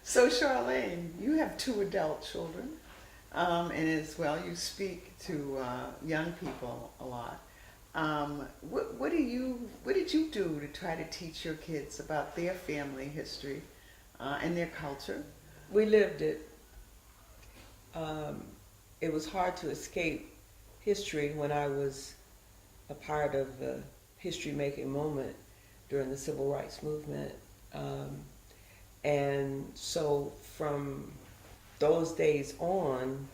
So Charlene, you have two adult children, and as well you speak to young people a lot. What did you do to try to teach your kids about their family history and their culture? We lived it. Um, it was hard to escape history when I was a part of the history making moment during the civil rights movement. Um, and so from those days on,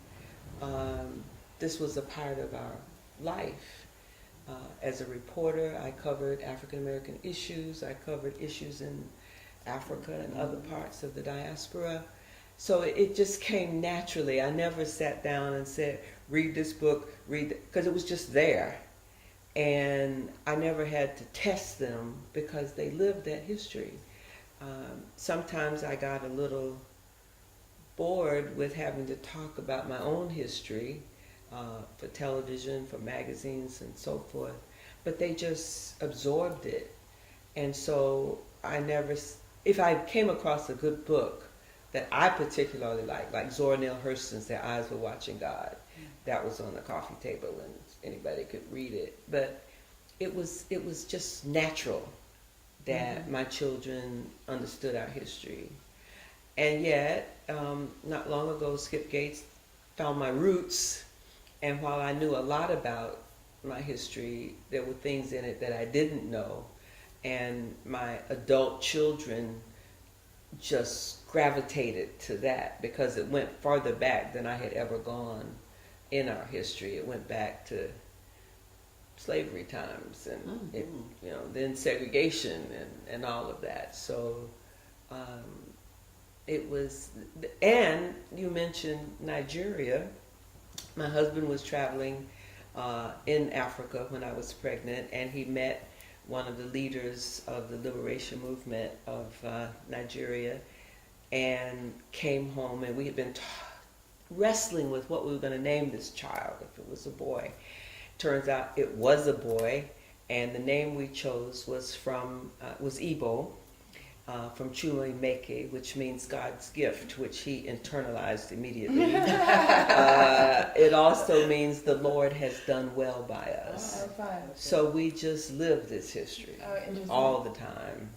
um, this was a part of our life. As a reporter, I covered African American issues. I covered issues in Africa and other parts of the diaspora. So it just came naturally. I never sat down and said, read this book, because it was just there. And I never had to test them because they lived that history. Sometimes I got a little bored with having to talk about my own history for television, for magazines, and so forth. But they just absorbed it. And so I never, if I came across a good book that I particularly like Zora Neale Hurston's Their Eyes Were Watching God, that was on the coffee table and anybody could read it. But it was just natural that my children understood our history. And yet, not long ago, Skip Gates found my roots, and while I knew a lot about my history, there were things in it that I didn't know, and my adult children just gravitated to that because it went farther back than I had ever gone in our history. It went back to slavery times and then segregation and all of that. So it was, and you mentioned Nigeria. My husband was traveling in Africa when I was pregnant, and he met one of the leaders of the liberation movement of Nigeria, and came home, and we had been wrestling with what we were going to name this child, if it was a boy. Turns out it was a boy, and the name we chose was was Igbo, from Chuma Meke, which means God's gift, which he internalized immediately. It also means the Lord has done well by us. Oh, fun. So we just live this history all the time.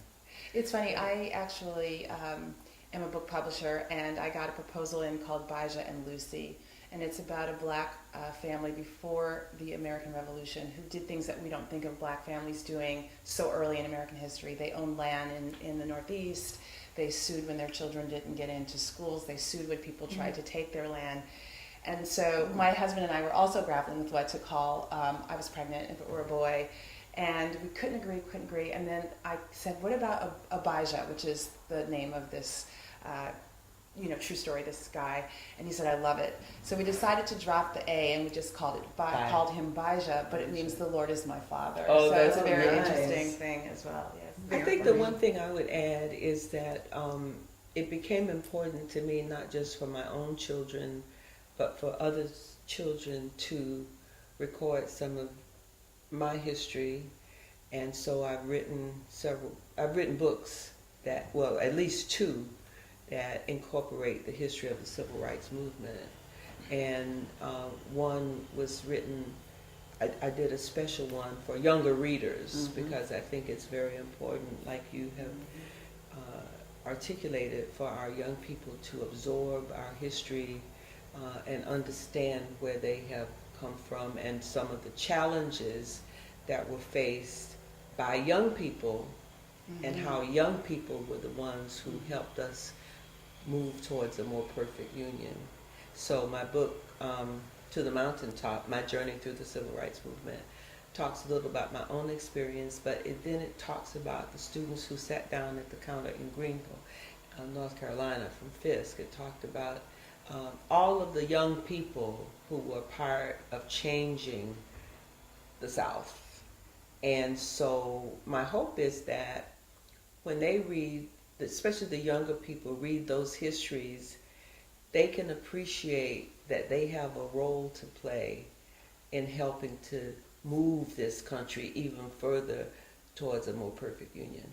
It's funny, I actually am a book publisher, and I got a proposal in called Baja and Lucy, and it's about a black family before the American Revolution who did things that we don't think of black families doing so early in American history. They owned land in the Northeast. They sued when their children didn't get into schools. They sued when people tried to take their land. And so my husband and I were also grappling with what to call, I was pregnant if it were a boy, and we couldn't agree. And then I said, what about Abijah, which is the name of this true story, this guy, and he said, I love it. So we decided to drop the A, and we just called him Bijah, but it means the Lord is my father. Oh, so it's a that's very nice. interesting thing as well. Yes. I think the one thing I would add is that it became important to me, not just for my own children, but for others' children, to record some of my history. And so I've written books that, well, at least two, that incorporate the history of the civil rights movement. And one was written, I did a special one for younger readers because I think it's very important, like you have articulated, for our young people to absorb our history and understand where they have come from and some of the challenges that were faced by young people and how young people were the ones who helped us move towards a more perfect union. So my book, To the Mountaintop, My Journey Through the Civil Rights Movement, talks a little about my own experience, but then it talks about the students who sat down at the counter in Greenville, North Carolina, from Fisk. It talked about all of the young people who were part of changing the South. And so my hope is that when they read, especially the younger people, read those histories, they can appreciate that they have a role to play in helping to move this country even further towards a more perfect union.